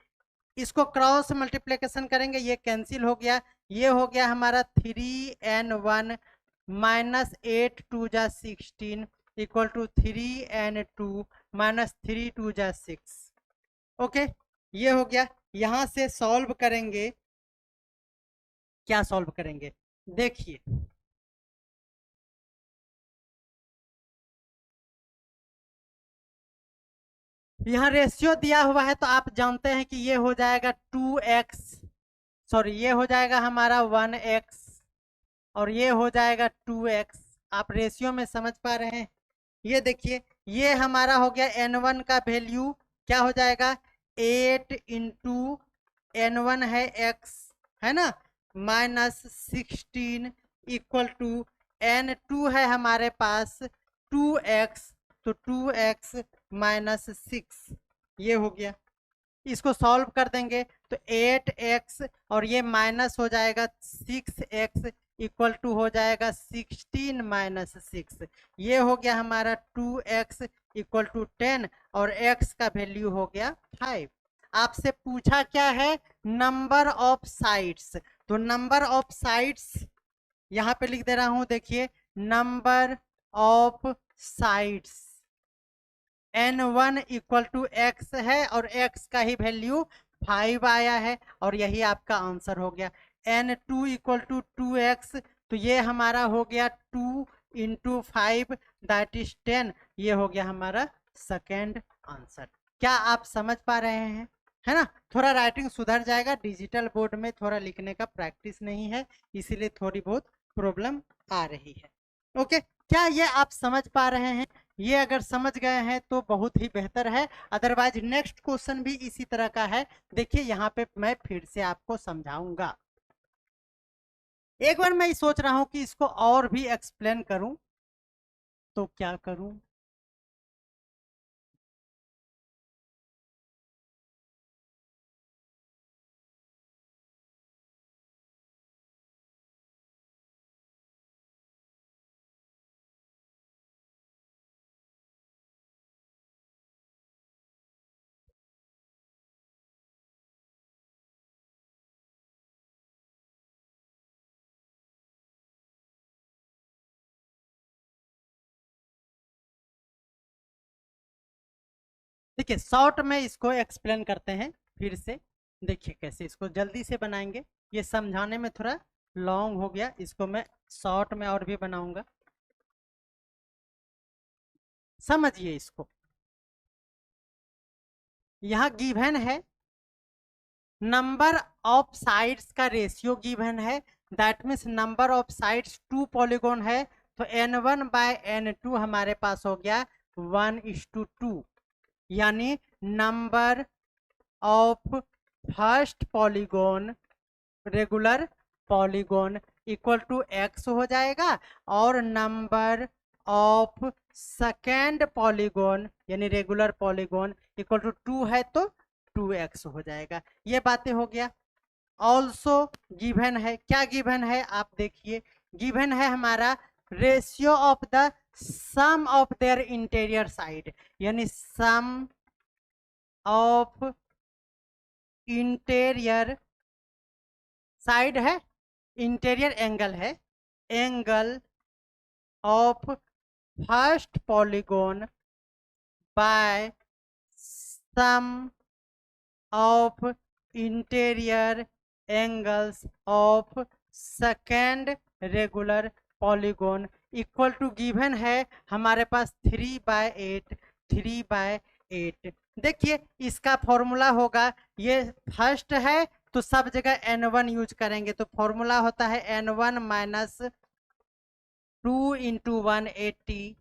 इसको क्रॉस मल्टीप्लिकेशन करेंगे, ये कैंसिल हो गया, ये हो गया हमारा 3n1 माइनस 8 2 जा 16 इक्वल टू 3n2 माइनस 3 2 जा 6। ओके ये हो गया। यहां से सॉल्व करेंगे, क्या सॉल्व करेंगे देखिए, यहाँ रेशियो दिया हुआ है तो आप जानते हैं कि ये हो जाएगा 2x, सॉरी ये हो जाएगा हमारा 1x और ये हो जाएगा 2x। आप रेशियो में समझ पा रहे हैं। ये देखिए ये हमारा हो गया n1 का वैल्यू क्या हो जाएगा 8 इंटू n1 है x है ना माइनस 16 इक्वल टू n2 है हमारे पास 2x, तो 2x माइनस 6 ये हो गया। इसको सॉल्व कर देंगे तो 8x और ये माइनस हो जाएगा 6x इक्वल टू हो जाएगा 16 माइनस 6। ये हो गया हमारा 2x इक्वल टू 10 और x का वैल्यू हो गया 5। आपसे पूछा क्या है नंबर ऑफ साइड्स, तो नंबर ऑफ साइड्स यहाँ पे लिख दे रहा हूं, देखिए number of sides n1 equal to x है और x का ही वैल्यू 5 आया है और यही आपका आंसर हो गया। n2 इक्वल टू 2x, तो ये हमारा हो गया 2 इंटू 5 दैट इज 10, ये हो गया हमारा सेकेंड आंसर। क्या आप समझ पा रहे हैं, है ना। थोड़ा राइटिंग सुधर जाएगा, डिजिटल बोर्ड में थोड़ा लिखने का प्रैक्टिस नहीं है इसीलिए थोड़ी बहुत प्रॉब्लम आ रही है। ओके क्या ये आप समझ पा रहे हैं, ये अगर समझ गए हैं तो बहुत ही बेहतर है, अदरवाइज नेक्स्ट क्वेश्चन भी इसी तरह का है। देखिए यहाँ पे मैं फिर से आपको समझाऊंगा। एक बार मैं सोच रहा हूं कि इसको और भी एक्सप्लेन करूं, तो क्या करूं। देखिए शॉर्ट में इसको एक्सप्लेन करते हैं फिर से। देखिए कैसे इसको जल्दी से बनाएंगे, ये समझाने में थोड़ा लॉन्ग हो गया, इसको मैं शॉर्ट में और भी बनाऊंगा, समझिए इसको। यहाँ गिवन है नंबर ऑफ साइड्स का रेशियो गिवन है, that means number of sides 2 polygon है तो n1/n2 हमारे पास हो गया 1:2, यानी number of first polygon regular polygon equal to x हो जाएगा और नंबर ऑफ सेकेंड पॉलीगॉन यानी रेगुलर पॉलीगॉन इक्वल टू 2 है तो 2x हो जाएगा। ये बातें हो गया। ऑल्सो गिवन है, क्या गिवन है आप देखिए, गिवन है हमारा ratio of the sum of their interior side, यानी सम ऑफ इंटीरियर साइड है, इंटीरियर एंगल है, angle of first polygon by sum of interior angles of second regular polygon equal to given है हमारे पास 3/8 3/8। देखिए इसका formula होगा, ये first है तो सब जगह n1 यूज करेंगे, तो फॉर्मूला होता है n1 minus 2 into 180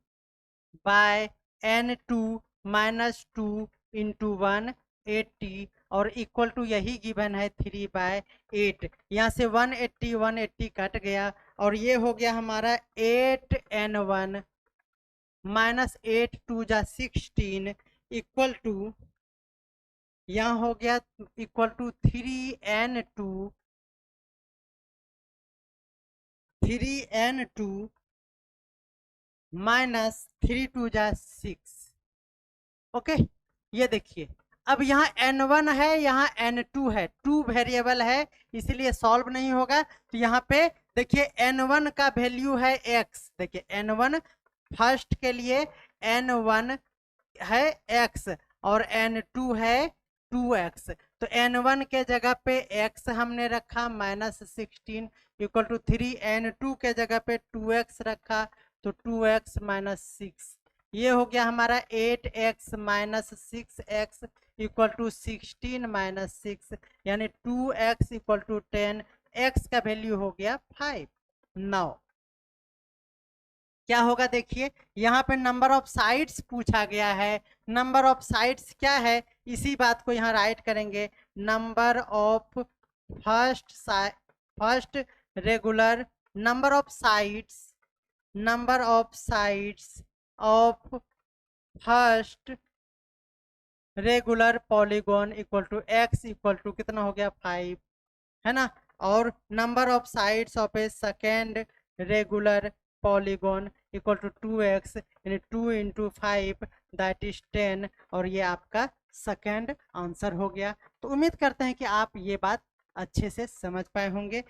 by n2 minus 2 into 180 और इक्वल टू यही गिवन है 3/8। यहाँ से 180 कट गया और ये हो गया हमारा 8n1 माइनस 8 2 जा 16 इक्वल टू यहाँ हो गया इक्वल टू 3n2 माइनस 3 2 जा 6। ओके, ये देखिए अब यहाँ n1 है, यहाँ n2 है, 2 वेरिएबल है इसलिए सॉल्व नहीं होगा। तो यहाँ पे देखिए n1 का वैल्यू है x, देखिए n1 फर्स्ट के लिए n1 है x और n2 है 2x। तो n1 के जगह पे x हमने रखा माइनस 16 इक्वल टू 3, n2 के जगह पे 2x रखा तो 2x माइनस 6। ये हो गया हमारा 8x minus 6x equal to 16 minus 6 यानी 2x इक्वल टू 10, x का वैल्यू हो गया 5। नाउ क्या होगा देखिए, यहाँ पे नंबर ऑफ साइड्स पूछा गया है। नंबर ऑफ साइड्स क्या है, इसी बात को यहाँ राइट करेंगे। Number of first regular number of sides of first regular polygon equal to x equal to कितना हो गया 5, है ना। और number of sides of a second regular polygon equal to 2x यानी 2 इंटू 5 दैट इज 10 और ये आपका सेकेंड आंसर हो गया। तो उम्मीद करते हैं कि आप ये बात अच्छे से समझ पाए होंगे।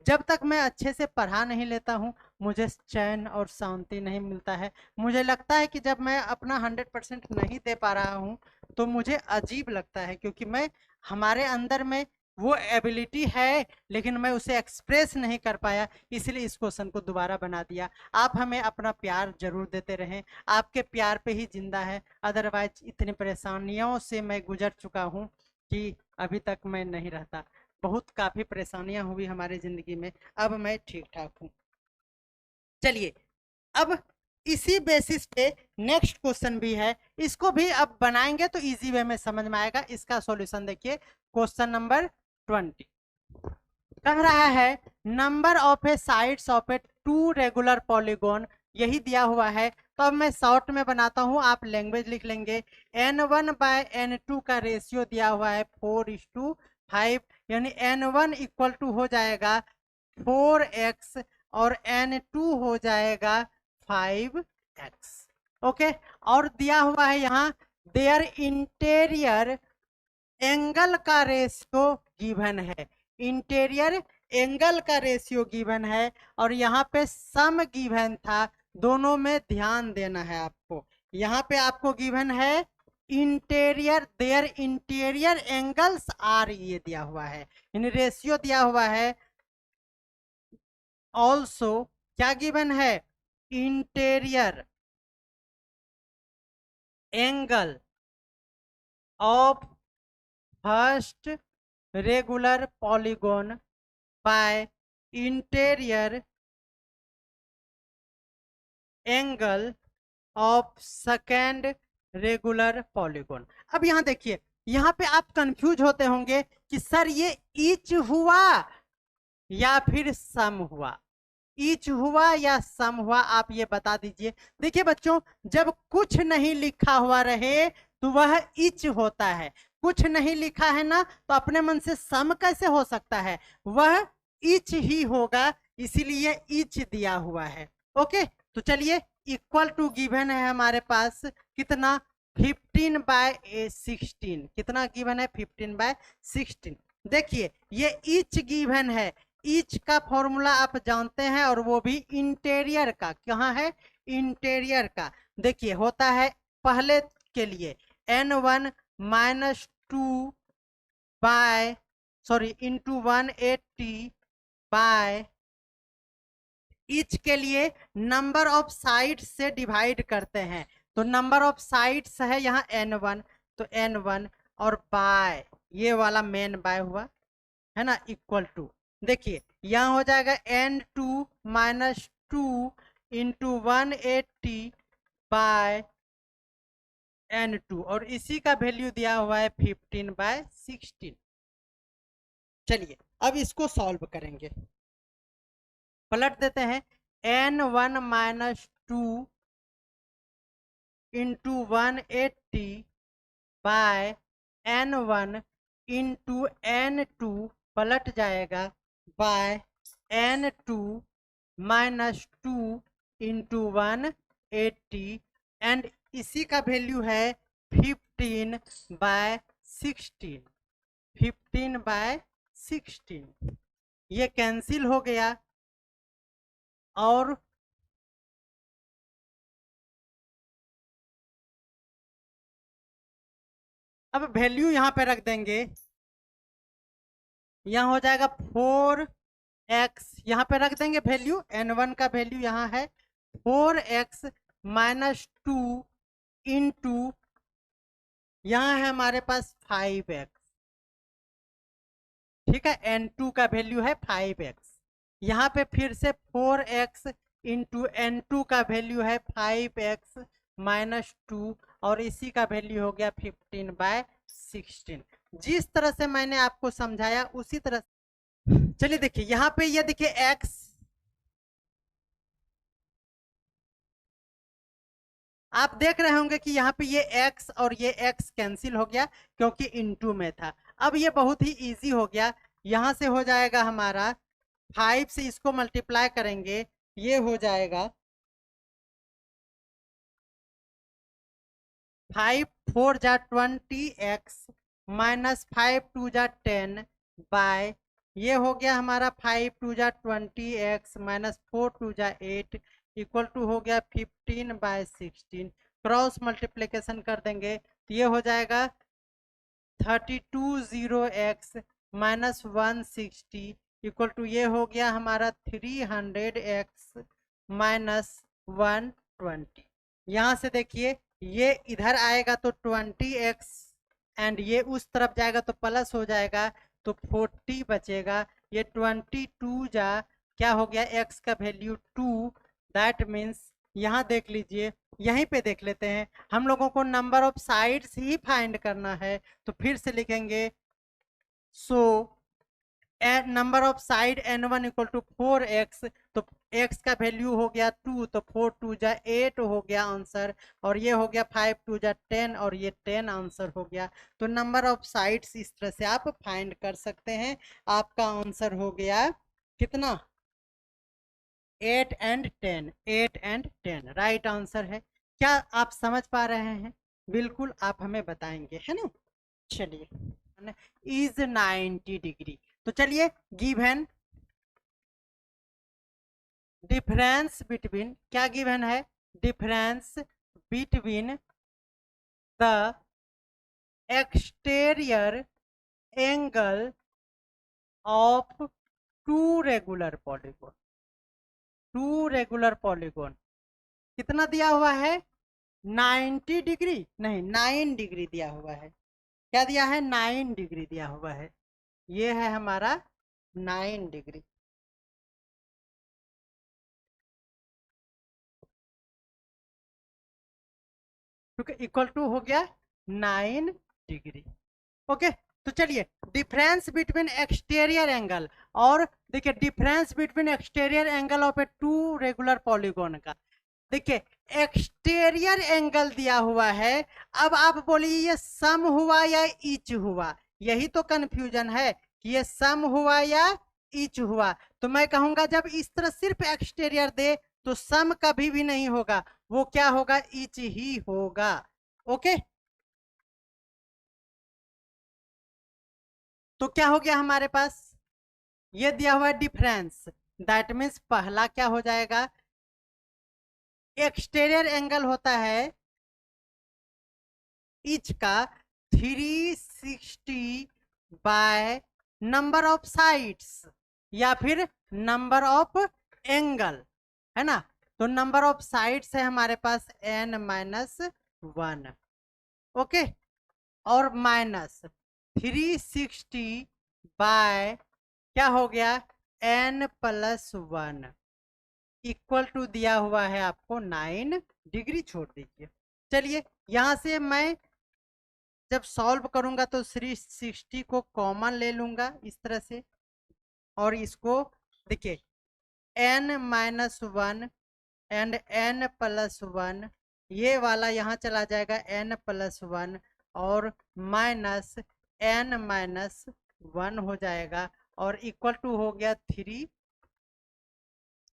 जब तक मैं अच्छे से पढ़ा नहीं लेता हूँ मुझे चैन और शांति नहीं मिलता है। मुझे लगता है कि जब मैं अपना 100% नहीं दे पा रहा हूँ तो मुझे अजीब लगता है, क्योंकि मैं हमारे अंदर में वो एबिलिटी है लेकिन मैं उसे एक्सप्रेस नहीं कर पाया, इसलिए इस क्वेश्चन को दोबारा बना दिया। आप हमें अपना प्यार जरूर देते रहें, आपके प्यार पे ही जिंदा है। अदरवाइज इतनी परेशानियों से मैं गुजर चुका हूँ कि अभी तक मैं नहीं रहता। बहुत काफ़ी परेशानियां हुई हमारी ज़िंदगी में, अब मैं ठीक ठाक हूँ। चलिए अब इसी बेसिस पे नेक्स्ट क्वेश्चन भी है, इसको भी अब बनाएंगे तो इजी वे में समझ में आएगा। इसका सॉल्यूशन देखिए, क्वेश्चन नंबर 20 कह रहा है number of a sides of a 2 regular polygon, यही दिया हुआ है। तो अब मैं शॉर्ट में बनाता हूं, आप लैंग्वेज लिख लेंगे। n1/n2 का रेशियो दिया हुआ है 4:5 यानी n1 इक्वल टू हो जाएगा 4x और n2 हो जाएगा 5x। ओके, और दिया हुआ है यहाँ देयर इंटीरियर एंगल का रेशियो गिवन है, इंटीरियर एंगल का रेशियो गिवन है और यहाँ पे सम गिवन था। दोनों में ध्यान देना है आपको। यहाँ पे आपको गिवन है interior, their interior angles are, ये दिया हुआ है, इन रेशियो दिया हुआ है। ऑल्सो क्या गिवन है, interior angle of first regular polygon bye interior angle of second regular polygon. अब यहाँ देखिए, यहाँ पे आप कंफ्यूज होते होंगे कि सर ये ईच हुआ या फिर सम हुआ, ईच हुआ या सम हुआ, आप ये बता दीजिए। देखिए बच्चों, जब कुछ नहीं लिखा हुआ रहे तो वह ईच होता है, कुछ नहीं लिखा है ना तो अपने मन से सम कैसे हो सकता है, वह ईच ही होगा, इसीलिए ईच दिया हुआ है। ओके, तो चलिए इक्वल टू गिवन है हमारे पास कितना, 15/16। कितना गिवन है, 15/16। देखिए ये ईच गिवन है, ईच का फॉर्मूला आप जानते हैं और वो भी इंटीरियर का। कहाँ है, इंटीरियर का। देखिए होता है पहले के लिए n1 minus 2 by into 180 by, each के लिए नंबर ऑफ साइड्स से डिवाइड करते हैं। तो नंबर ऑफ साइड्स है यहाँ n1, तो n1 और बाय, ये वाला मेन बाय हुआ है ना, इक्वल टू, देखिए यहाँ हो जाएगा n2 minus 2 into 180 by n2 और इसी का वैल्यू दिया हुआ है 15/16। चलिए अब इसको सॉल्व करेंगे, पलट देते हैं। n1 minus 2 into 180 bye n1 into n2 पलट जाएगा bye n2 minus 2 into 180 and इसी का वैल्यू है 15/16। 15/16 ये कैंसिल हो गया और अब वैल्यू यहाँ पे रख देंगे। यहाँ हो जाएगा 4x, यहाँ पे रख देंगे वैल्यू, n1 का वैल्यू यहाँ है 4x माइनस 2 इंटू यहाँ है हमारे पास 5x। ठीक है, n2 का वैल्यू है 5x। यहाँ पे फिर से 4x इंटू n2 का वैल्यू है 5x माइनस 2 और इसी का वैल्यू हो गया 15/16। जिस तरह से मैंने आपको समझाया उसी तरह। चलिए देखिए यहाँ पे ये देखिए x, आप देख रहे होंगे कि यहाँ पे ये x और ये x कैंसिल हो गया क्योंकि इनटू में था। अब ये बहुत ही इजी हो गया, यहाँ से हो जाएगा हमारा 5 से इसको मल्टीप्लाई करेंगे, ये हो जाएगा 5 4 जा 20x माइनस 5 2 जा 10 बाय ये हो गया हमारा 5 2 जा 20x माइनस 4 2 जा 8 इक्वल टू हो गया 15/16। क्रॉस मल्टीप्लिकेशन कर देंगे तो ये हो जाएगा 320x माइनस 160 इक्वल टू ये हो गया हमारा 300x माइनस 120। यहाँ से देखिए ये इधर आएगा तो 20x एंड ये उस तरफ जाएगा तो प्लस हो जाएगा तो 40 बचेगा। ये 22 जा क्या हो गया x का वैल्यू 2, दैट मीन्स यहाँ देख लीजिए, यहीं पे देख लेते हैं, हम लोगों को नंबर ऑफ साइड्स ही फाइंड करना है तो फिर से लिखेंगे so number of side n1 equal to 4x, तो x का वैल्यू हो गया 2 तो 4 2 जा 8 हो गया आंसर और ये हो गया 5 2 जा 10 और ये 10 आंसर हो गया। तो नंबर ऑफ साइड्स इस तरह से आप फाइंड कर सकते हैं। आपका आंसर हो गया कितना 8 एंड 10, 8 एंड 10 राइट आंसर है। क्या आप समझ पा रहे हैं? बिल्कुल आप हमें बताएंगे, है ना। चलिए इज 90 डिग्री, तो चलिए गिवन डिफरेंस बिटवीन, क्या गिवन है, difference between the exterior angle of two regular polygon. Two regular polygon कितना दिया हुआ है 90 डिग्री, नहीं 9 डिग्री दिया हुआ है। क्या दिया है 9 डिग्री दिया हुआ है, ये है हमारा 9 डिग्री। क्योंकि इक्वल टू हो गया 9 डिग्री। ओके, तो चलिए डिफरेंस बिटवीन एक्सटीरियर एंगल और देखिए difference between exterior angle of a two regular polygon का, देखिए एक्सटीरियर एंगल दिया हुआ है। अब आप बोलिए ये सम हुआ या ईच हुआ, यही तो कंफ्यूजन है कि ये सम हुआ या ईच हुआ। तो मैं कहूंगा जब इस तरह सिर्फ एक्सटीरियर दे तो सम कभी भी नहीं होगा, वो क्या होगा ईच ही होगा। ओके, तो क्या हो गया हमारे पास, ये दिया हुआ है डिफरेंस, दैट मीन्स पहला क्या हो जाएगा, एक्सटीरियर एंगल होता है ईच का 360 बाय नंबर ऑफ साइड्स या फिर नंबर ऑफ एंगल, है ना। तो नंबर ऑफ साइड्स है हमारे पास n-1, ओके, और माइनस 360 बाय क्या हो गया n+1, इक्वल टू दिया हुआ है आपको 9 डिग्री, छोड़ दीजिए। चलिए यहाँ से मैं जब सॉल्व करूंगा तो 360 को कॉमन ले लूंगा इस तरह से, और इसको देखिए n-1 एंड n+1, ये वाला यहाँ चला जाएगा n+1 और -n-1 हो जाएगा, और इक्वल टू हो गया 3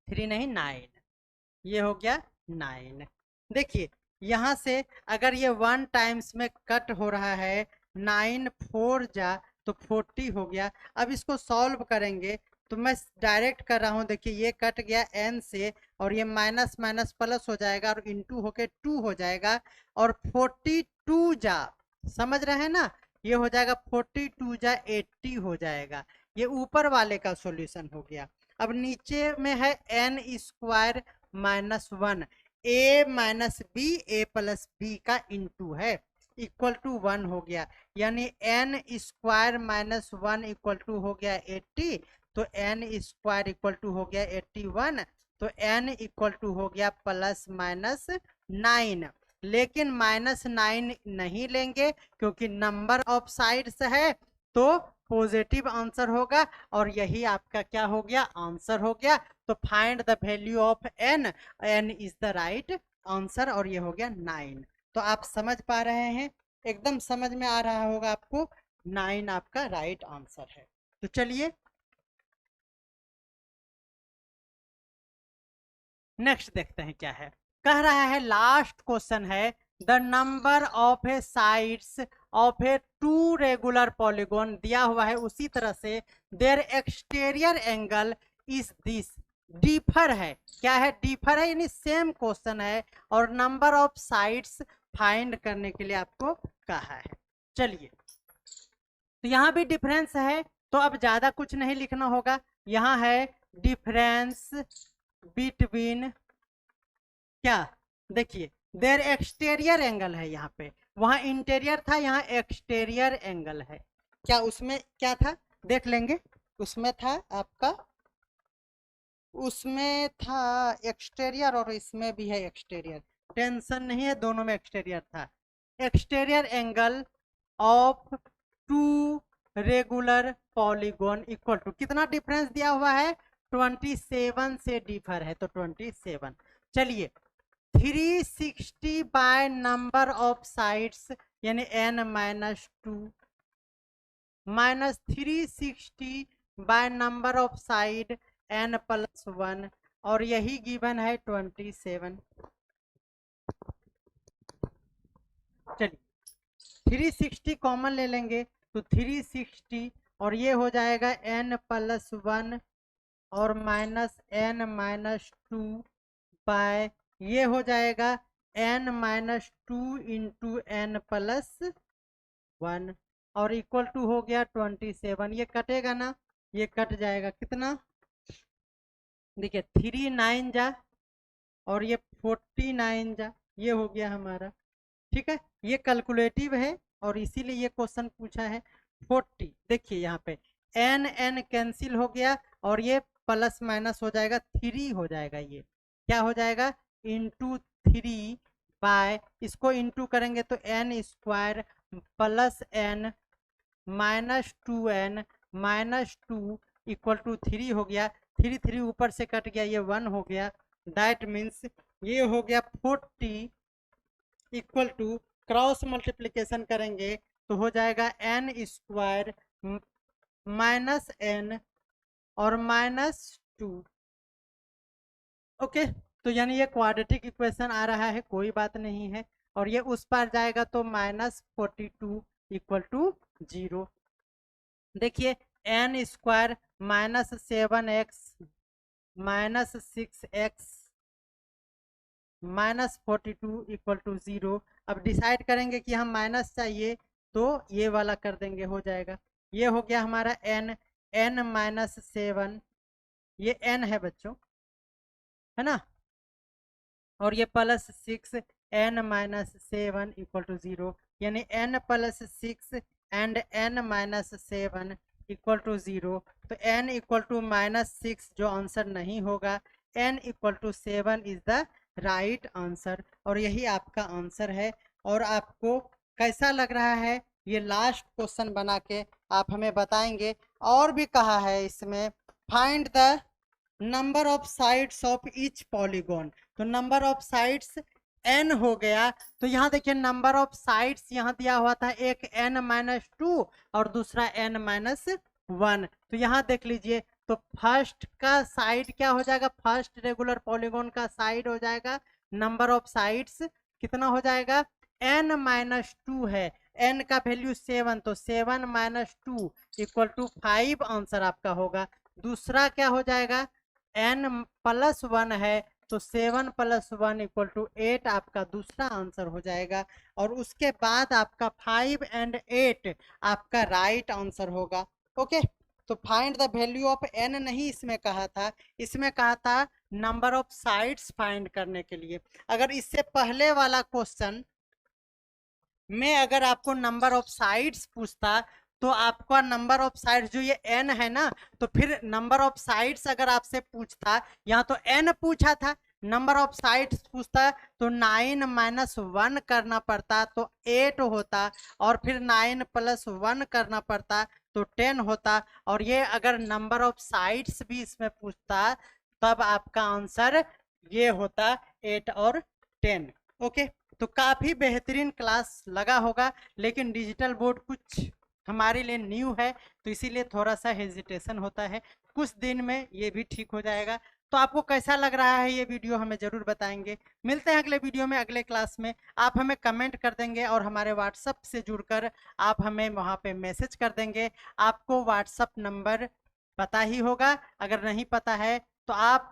नहीं 9, ये हो गया 9। देखिए यहाँ से अगर ये 1 टाइम्स में कट हो रहा है, 9 4 जा तो 40 हो गया। अब इसको सॉल्व करेंगे तो मैं डायरेक्ट कर रहा हूँ, देखिए ये कट गया n से, और ये माइनस माइनस प्लस हो जाएगा और इंटू होके 2 हो जाएगा, और 42 जा, समझ रहे हैं ना, ये हो जाएगा 42 जा 80 हो जाएगा। ये ऊपर वाले का सॉल्यूशन हो गया। अब नीचे में है n² -1, a minus B a plus B का इंटू है, इक्वल टू 1 हो गया, यानी n² -1 इक्वल टू हो गया 80, तो n² इक्वल टू हो गया 81, तो n इक्वल टू हो गया ±9। लेकिन -9 नहीं लेंगे क्योंकि नंबर ऑफ साइड्स है, तो पॉजिटिव आंसर होगा, और यही आपका क्या हो गया, आंसर हो गया। तो find the value of n, n is the right answer, और ये हो गया 9। तो आप समझ पा रहे हैं, एकदम समझ में आ रहा होगा आपको, 9 आपका राइट आंसर है। तो चलिए नेक्स्ट देखते हैं क्या है। कह रहा है, लास्ट क्वेश्चन है, the number of a sides of a 2 regular polygon दिया हुआ है, उसी तरह से their exterior angle is this, differ है, क्या है, डिफर है, यानी सेम क्वेश्चन है, और नंबर ऑफ साइड्स फाइंड करने के लिए आपको कहा है। चलिए तो यहाँ भी डिफरेंस है, तो अब ज्यादा कुछ नहीं लिखना होगा, यहाँ है डिफरेंस बिटवीन, क्या, देखिए देयर एक्सटीरियर एंगल है, यहाँ पे, वहां इंटीरियर था, यहाँ एक्सटीरियर एंगल है, क्या उसमें क्या था देख लेंगे, उसमें था आपका, उसमें था एक्सटीरियर और इसमें भी है एक्सटीरियर, टेंशन नहीं है, दोनों में एक्सटीरियर था। Exterior angle of 2 regular polygon equal to, कितना डिफरेंस दिया हुआ है, 27 से डिफर है, तो 27। चलिए 360 बाय नंबर ऑफ साइड्स, यानी n-2 minus 360 by number of side n+1, और यही गिवन है 27। चलिए 360 कॉमन ले लेंगे तो 360, और ये हो जाएगा n+1 और -n-2 बाय, ये हो जाएगा n-2 इंटू n+1, और इक्वल टू हो गया 27। ये कटेगा ना, ये कट जाएगा, कितना, देखिए 3 9 जा और ये 49 जा, ये हो गया हमारा, ठीक है, ये कैलकुलेटिव है और इसीलिए ये क्वेश्चन पूछा है। 40, देखिए यहाँ पे n कैंसिल हो गया और ये प्लस माइनस हो जाएगा, 3 हो जाएगा, ये क्या हो जाएगा, इंटू 3 बाय, इसको इंटू करेंगे तो n² plus n -2n -2 equal to 3 हो गया, 3 ऊपर से कट गया, ये 1 हो गया, दैट मीन्स ये हो गया 40 इक्वल टू, क्रॉस मल्टीप्लिकेशन करेंगे तो हो जाएगा n² -n और -2। ओके, तो यानी ये क्वाड्रेटिक इक्वेशन आ रहा है, कोई बात नहीं है, और ये उस पार जाएगा तो -42 इक्वल टू 0। देखिए n² -7x -6x -42 equal to 0। अब डिसाइड करेंगे कि हम माइनस चाहिए तो ये वाला कर देंगे, हो जाएगा, ये हो गया हमारा n-7, ये n है बच्चों, है ना, और ये +6 n-7 इक्वल टू 0, यानी n+6 and n-7 equal to 0, तो n इक्वल टू -6 जो आंसर नहीं होगा, n equal to 7 is the right answer. और यही आपका आंसर है। और आपको कैसा लग रहा है ये लास्ट क्वेश्चन बना के आप हमें बताएंगे। और भी कहा है इसमें find the number of sides of each polygon. तो नंबर ऑफ साइड्स n हो गया। तो यहाँ देखिए नंबर ऑफ साइड्स यहाँ दिया हुआ था, एक n-2 और दूसरा n-1। तो यहाँ देख लीजिए, तो फर्स्ट का साइड क्या हो जाएगा, फर्स्ट रेगुलर पॉलीगॉन का साइड हो जाएगा, नंबर ऑफ साइड्स कितना हो जाएगा, n-2 है, n का वैल्यू 7, तो 7 - 2 इक्वल टू 5 आंसर आपका होगा। दूसरा क्या हो जाएगा, n+1 है, तो 7 + 1 इक्वल टू 8 आपका दूसरा आंसर हो जाएगा। और उसके बाद आपका 5 और 8 आपका राइट आंसर होगा। ओके, तो find the value of n नहीं इसमें कहा था, इसमें कहा था नंबर ऑफ साइड्स फाइंड करने के लिए। अगर इससे पहले वाला क्वेश्चन में अगर आपको नंबर ऑफ साइड्स पूछता तो आपका नंबर ऑफ साइड्स जो ये n है ना, तो फिर नंबर ऑफ साइड्स अगर आपसे पूछता, यहाँ तो n पूछा था, नंबर ऑफ साइड्स पूछता तो 9 - 1 करना पड़ता तो 8 होता, और फिर 9 + 1 करना पड़ता तो 10 होता। और ये अगर नंबर ऑफ साइड्स भी इसमें पूछता तब आपका आंसर ये होता 8 और 10। ओके, तो काफ़ी बेहतरीन क्लास लगा होगा, लेकिन डिजिटल बोर्ड कुछ हमारे लिए न्यू है तो इसीलिए थोड़ा सा हेजिटेशन होता है। कुछ दिन में ये भी ठीक हो जाएगा। तो आपको कैसा लग रहा है ये वीडियो हमें ज़रूर बताएंगे। मिलते हैं अगले वीडियो में, अगले क्लास में। आप हमें कमेंट कर देंगे और हमारे व्हाट्सअप से जुड़कर आप हमें वहाँ पे मैसेज कर देंगे। आपको व्हाट्सअप नंबर पता ही होगा, अगर नहीं पता है तो आप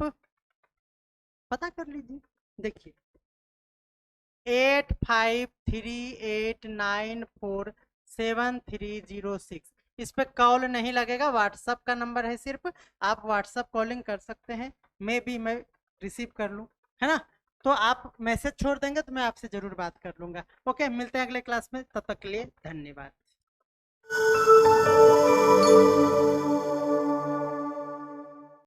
पता कर लीजिए। देखिए 8538947306, इस पे कॉल नहीं लगेगा, व्हाट्सअप का नंबर है सिर्फ। आप व्हाट्सअप कॉलिंग कर सकते हैं, मैं रिसीव कर लूँ, है ना। तो आप मैसेज छोड़ देंगे तो मैं आपसे ज़रूर बात कर लूँगा। ओके, मिलते हैं अगले क्लास में, तब तक के लिए धन्यवाद।